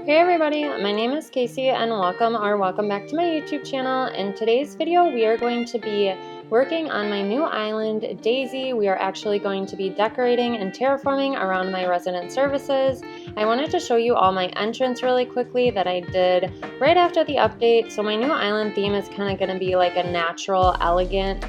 Hey everybody, my name is Casey and welcome back to my YouTube channel. In today's video, we are going to be working on my new island, Daisy. We are actually going to be decorating and terraforming around my resident services. I wanted to show you all my entrance really quickly that I did right after the update. So my new island theme is kind of going to be like a natural, elegant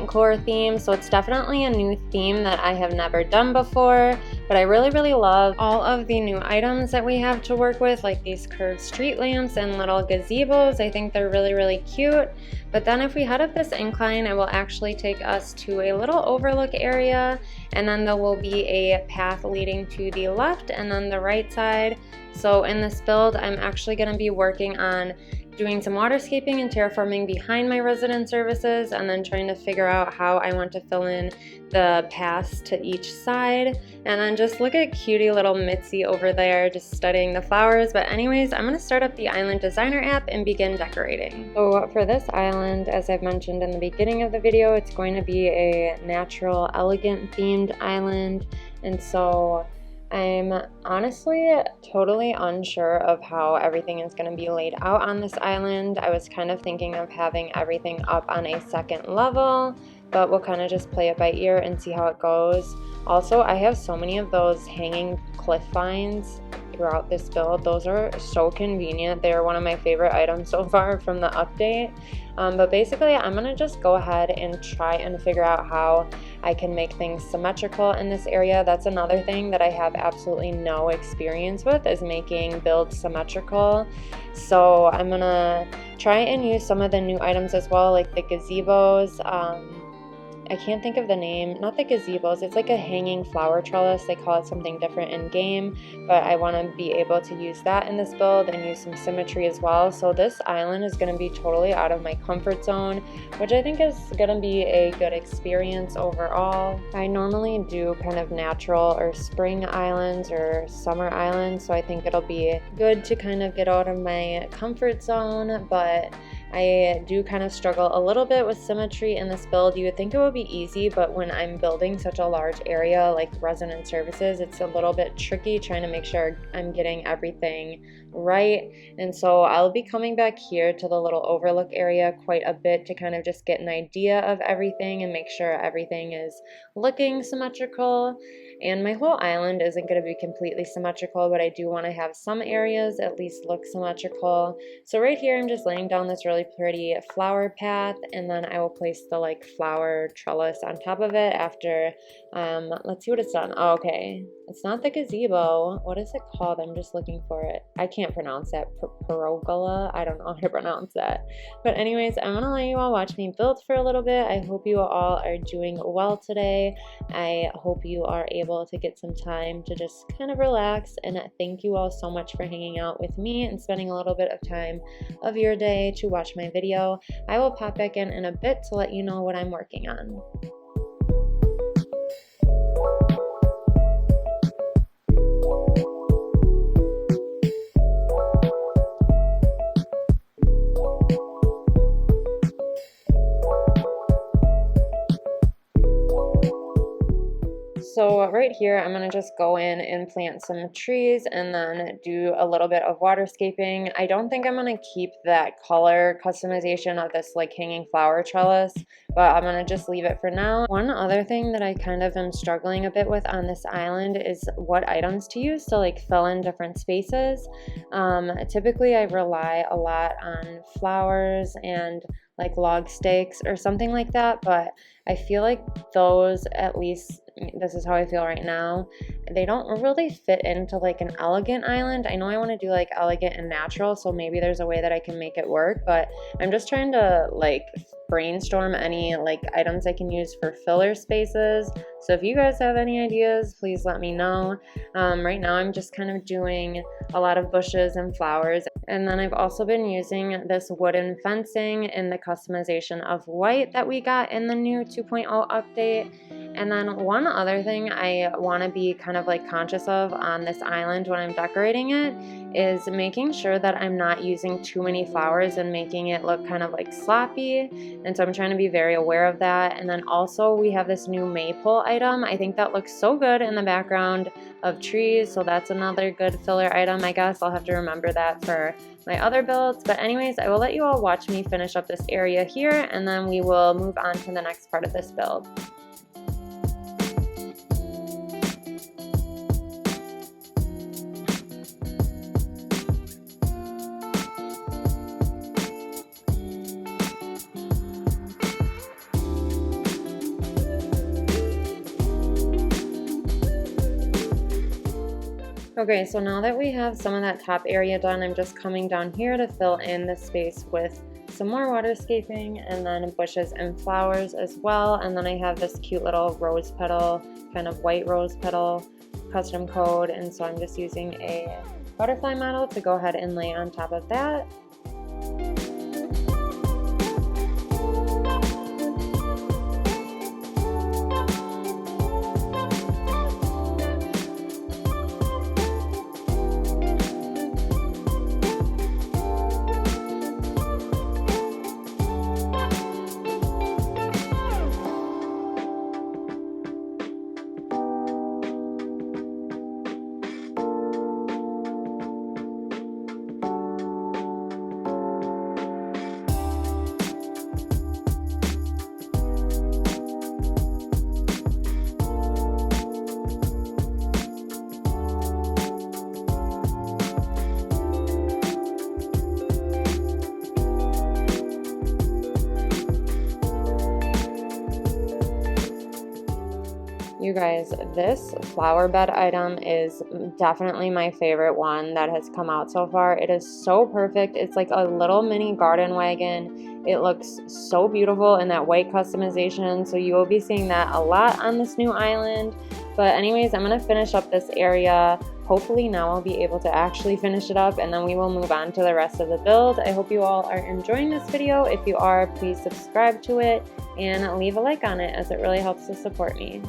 core theme. So it's definitely a new theme that I have never done before, but I really love all of the new items that we have to work with, like these curved street lamps and little gazebos. I think they're really cute. But then if we head up this incline, it will actually take us to a little overlook area, and then there will be a path leading to the left and then the right side. So in this build, I'm actually going to be working on doing some waterscaping and terraforming behind my resident services, and then trying to figure out how I want to fill in the paths to each side. And then just look at cutie little Mitzi over there just studying the flowers. But anyways, I'm going to start up the Island Designer app and begin decorating. So for this island, as I've mentioned in the beginning of the video, it's going to be a natural, elegant themed island. And so I'm honestly totally unsure of how everything is going to be laid out on this island. I was kind of thinking of having everything up on a second level, but we'll kind of just play it by ear and see how it goes. Also, I have so many of those hanging cliff vines throughout this build. Those are so convenient. They're one of my favorite items so far from the update. But basically, I'm going to just go ahead and try and figure out how I can make things symmetrical in this area. That's another thing that I have absolutely no experience with, is making builds symmetrical. So I'm going to try and use some of the new items as well, like the gazebos. I can't think of the name, not the gazebos, it's like a hanging flower trellis. They call it something different in game, but I want to be able to use that in this build and use some symmetry as well. So this island is going to be totally out of my comfort zone, which I think is going to be a good experience overall. I normally do kind of natural or spring islands or summer islands, so I think it'll be good to kind of get out of my comfort zone, but I do kind of struggle a little bit with symmetry in this build. You would think it would be easy, but when I'm building such a large area like resident services, it's a little bit tricky trying to make sure I'm getting everything right. And so I'll be coming back here to the little overlook area quite a bit to kind of just get an idea of everything and make sure everything is looking symmetrical. And my whole island isn't going to be completely symmetrical, but I do want to have some areas at least look symmetrical. So right here, I'm just laying down this really pretty flower path, and then I will place the like flower trellis on top of it after, let's see what it's done. Oh, okay. It's not the gazebo. What is it called? I'm just looking for it. I can't pronounce that. Pergola? I don't know how to pronounce that. But anyways, I'm going to let you all watch me build for a little bit. I hope you all are doing well today. I hope you are able to get some time to just kind of relax, and thank you all so much for hanging out with me and spending a little bit of time of your day to watch my video. I will pop back in a bit to let you know what I'm working on. So right here, I'm going to just go in and plant some trees and then do a little bit of waterscaping. I don't think I'm going to keep that color customization of this like hanging flower trellis, but I'm going to just leave it for now. One other thing that I kind of am struggling a bit with on this island is what items to use to like fill in different spaces. Typically, I rely a lot on flowers and like log stakes or something like that, but I feel like those, at least this is how I feel right now, they don't really fit into like an elegant island. I know I want to do like elegant and natural, so maybe there's a way that I can make it work, but I'm just trying to like brainstorm any like items I can use for filler spaces. So if you guys have any ideas, please let me know. Right now I'm just kind of doing a lot of bushes and flowers, and then I've also been using this wooden fencing in the customization of white that we got in the new 2.0 update. And then one other thing I want to be kind of like conscious of on this island when I'm decorating it is making sure that I'm not using too many flowers and making it look kind of like sloppy, and so I'm trying to be very aware of that. And then also we have this new maypole item. I think that looks so good in the background of trees, so that's another good filler item. I guess I'll have to remember that for my other builds. But anyways, I will let you all watch me finish up this area here, and then we will move on to the next part of this build. Okay, so now that we have some of that top area done, I'm just coming down here to fill in the space with some more waterscaping and then bushes and flowers as well. And then I have this cute little rose petal, kind of white rose petal custom code, and so I'm just using a butterfly model to go ahead and lay on top of that. You guys, this flower bed item is definitely my favorite one that has come out so far. It is so perfect. It's like a little mini garden wagon. It looks so beautiful in that white customization, so you will be seeing that a lot on this new island. But anyways, I'm going to finish up this area. Hopefully now I'll be able to actually finish it up, and then we will move on to the rest of the build. I hope you all are enjoying this video. If you are, please subscribe to it and leave a like on it, as it really helps to support me.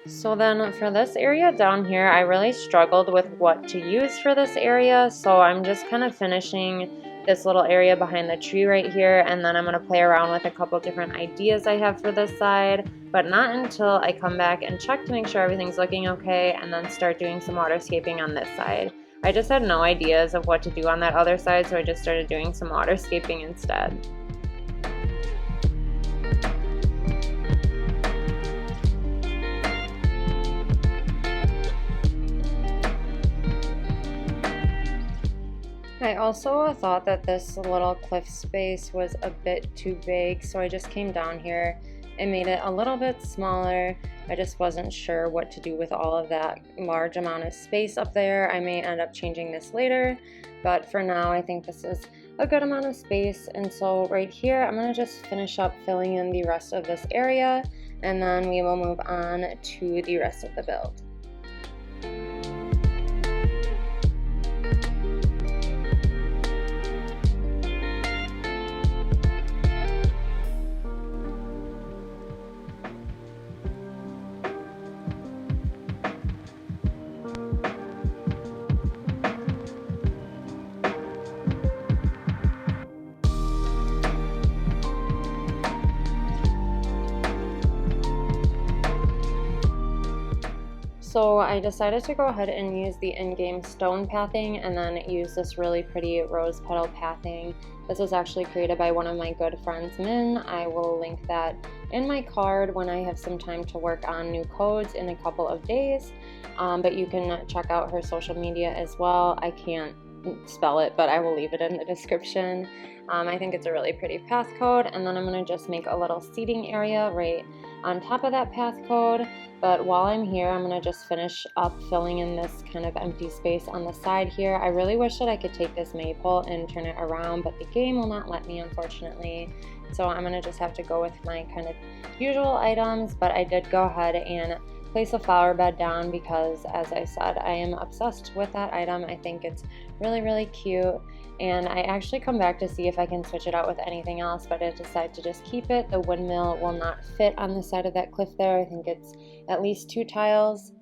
So then for this area down here, I really struggled with what to use for this area, so I'm just kind of finishing this little area behind the tree right here, and then I'm going to play around with a couple different ideas I have for this side, but not until I come back and check to make sure everything's looking okay, and then start doing some waterscaping on this side. I just had no ideas of what to do on that other side, so I just started doing some waterscaping instead. I also thought that this little cliff space was a bit too big, so I just came down here and made it a little bit smaller. I just wasn't sure what to do with all of that large amount of space up there. I may end up changing this later, but for now I think this is a good amount of space. And so right here I'm going to just finish up filling in the rest of this area, and then we will move on to the rest of the build. So I decided to go ahead and use the in-game stone pathing and then use this really pretty rose petal pathing. This was actually created by one of my good friends, Min. I will link that in my card when I have some time to work on new codes in a couple of days. But you can check out her social media as well. I can't spell it, but I will leave it in the description. I think it's a really pretty path code, and then I'm going to just make a little seating area right on top of that path code. But while I'm here, I'm gonna just finish up filling in this kind of empty space on the side here. I really wish that I could take this maypole and turn it around, but the game will not let me, unfortunately. So I'm gonna just have to go with my kind of usual items, but I did go ahead and place a flower bed down because, as I said, I am obsessed with that item. I think it's really, really cute. And I actually come back to see if I can switch it out with anything else, but I decided to just keep it. The windmill will not fit on the side of that cliff there. I think it's at least 2 tiles.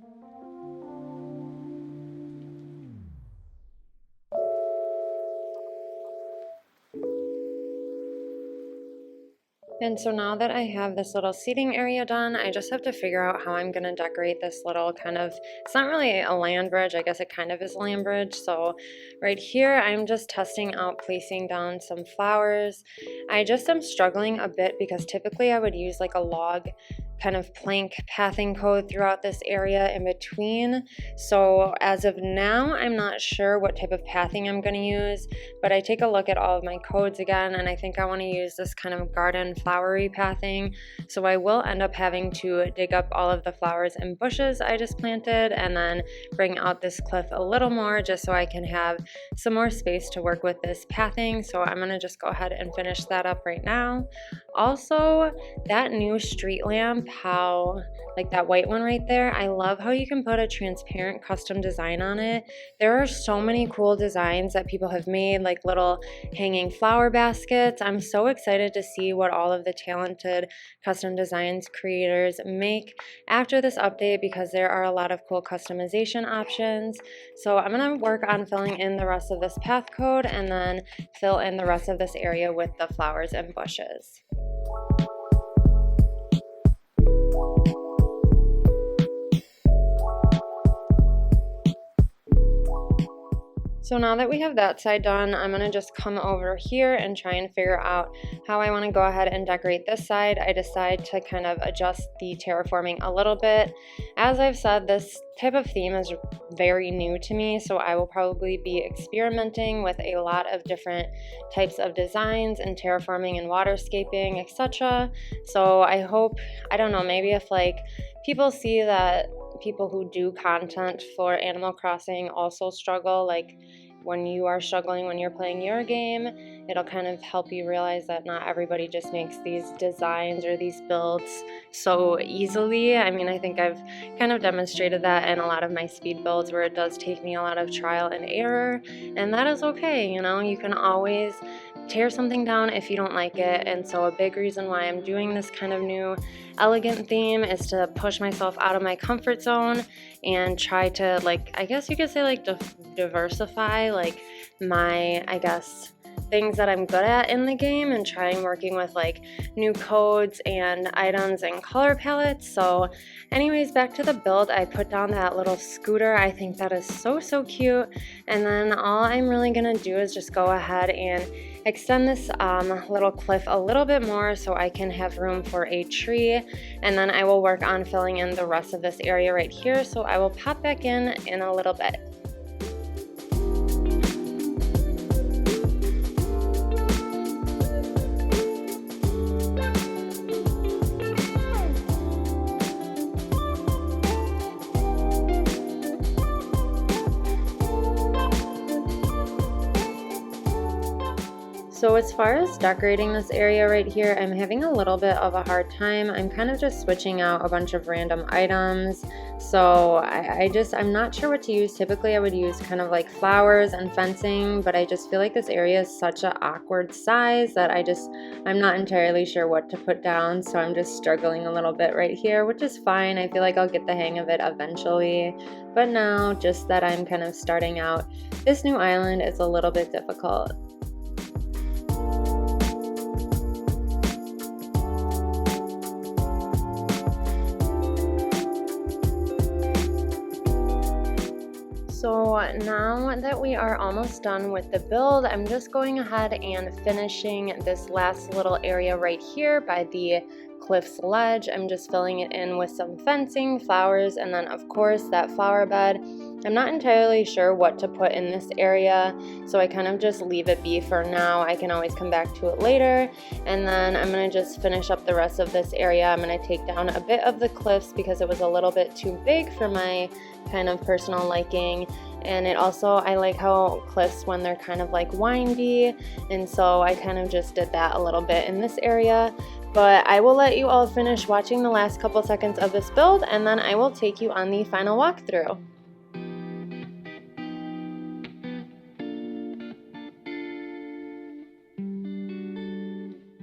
And so now that I have this little seating area done, I just have to figure out how I'm gonna decorate this little kind of, it's not really a land bridge, I guess it kind of is a land bridge. So right here, I'm just testing out placing down some flowers. I just am struggling a bit because typically I would use like a log kind of plank pathing code throughout this area in between. So as of now, I'm not sure what type of pathing I'm going to use, but I take a look at all of my codes again, and I think I want to use this kind of garden flowery pathing. So I will end up having to dig up all of the flowers and bushes I just planted and then bring out this cliff a little more just so I can have some more space to work with this pathing. So I'm going to just go ahead and finish that up right now. Also, that new street lamp, how like that white one right there, I love how you can put a transparent custom design on it. There are so many cool designs that people have made, like little hanging flower baskets. I'm so excited to see what all of the talented custom designs creators make after this update because there are a lot of cool customization options. So I'm going to work on filling in the rest of this path code and then fill in the rest of this area with the flowers and bushes. So now that we have that side done, I'm going to just come over here and try and figure out how I want to go ahead and decorate this side. I decide to kind of adjust the terraforming a little bit. As I've said, this type of theme is very new to me, so I will probably be experimenting with a lot of different types of designs and terraforming and waterscaping, etc. So I hope, I don't know, maybe if like people see that people who do content for Animal Crossing also struggle, like when you are struggling when you're playing your game, it'll kind of help you realize that not everybody just makes these designs or these builds so easily. I mean, I think I've kind of demonstrated that in a lot of my speed builds where it does take me a lot of trial and error, and that is okay, you know, you can always tear something down if you don't like it. And so a big reason why I'm doing this kind of new elegant theme is to push myself out of my comfort zone and try to, like, I guess you could say, like, diversify like my, I guess, things that I'm good at in the game and trying working with like new codes and items and color palettes. So anyways, back to the build, I put down that little scooter. I think that is so cute. And then all I'm really gonna do is just go ahead and extend this little cliff a little bit more so I can have room for a tree, and then I will work on filling in the rest of this area right here. So I will pop back in a little bit. So as far as decorating this area right here, I'm having a little bit of a hard time. I'm kind of just switching out a bunch of random items. So I'm not sure what to use. Typically I would use kind of like flowers and fencing, but I just feel like this area is such an awkward size that I'm not entirely sure what to put down. So I'm just struggling a little bit right here, which is fine. I feel like I'll get the hang of it eventually. But now, just that I'm kind of starting out this new island, is a little bit difficult. So now that we are almost done with the build, I'm just going ahead and finishing this last little area right here by the cliff's ledge. I'm just filling it in with some fencing, flowers, and then of course that flower bed. I'm not entirely sure what to put in this area, so I kind of just leave it be for now. I can always come back to it later. And then I'm going to just finish up the rest of this area. I'm going to take down a bit of the cliffs because it was a little bit too big for my kind of personal liking. And it also, I like how cliffs when they're kind of like windy, and so I kind of just did that a little bit in this area. But I will let you all finish watching the last couple seconds of this build, and then I will take you on the final walkthrough.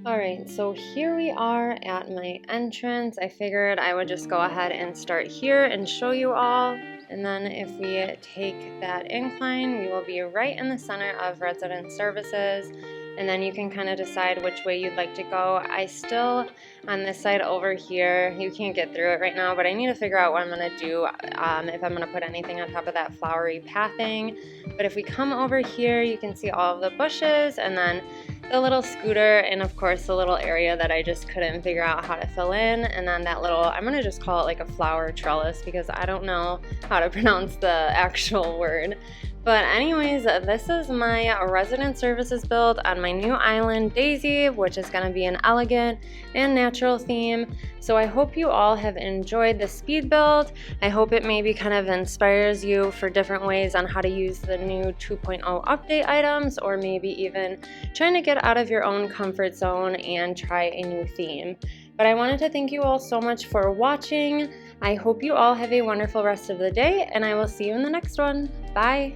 Alright, so here we are at my entrance. I figured I would just go ahead and start here and show you all. And then if we take that incline, we will be right in the center of resident services. And then you can kind of decide which way you'd like to go. I still, on this side over here, you can't get through it right now, but I need to figure out what I'm going to do, if I'm going to put anything on top of that flowery pathing. But if we come over here, you can see all of the bushes, and then the little scooter, and of course the little area that I just couldn't figure out how to fill in, and then that little, I'm going to just call it like a flower trellis because I don't know how to pronounce the actual word. But anyways, this is my resident services build on my new island, Daisy, which is going to be an elegant and natural theme. So I hope you all have enjoyed the speed build. I hope it maybe kind of inspires you for different ways on how to use the new 2.0 update items, or maybe even trying to get out of your own comfort zone and try a new theme. But I wanted to thank you all so much for watching. I hope you all have a wonderful rest of the day, and I will see you in the next one. Bye!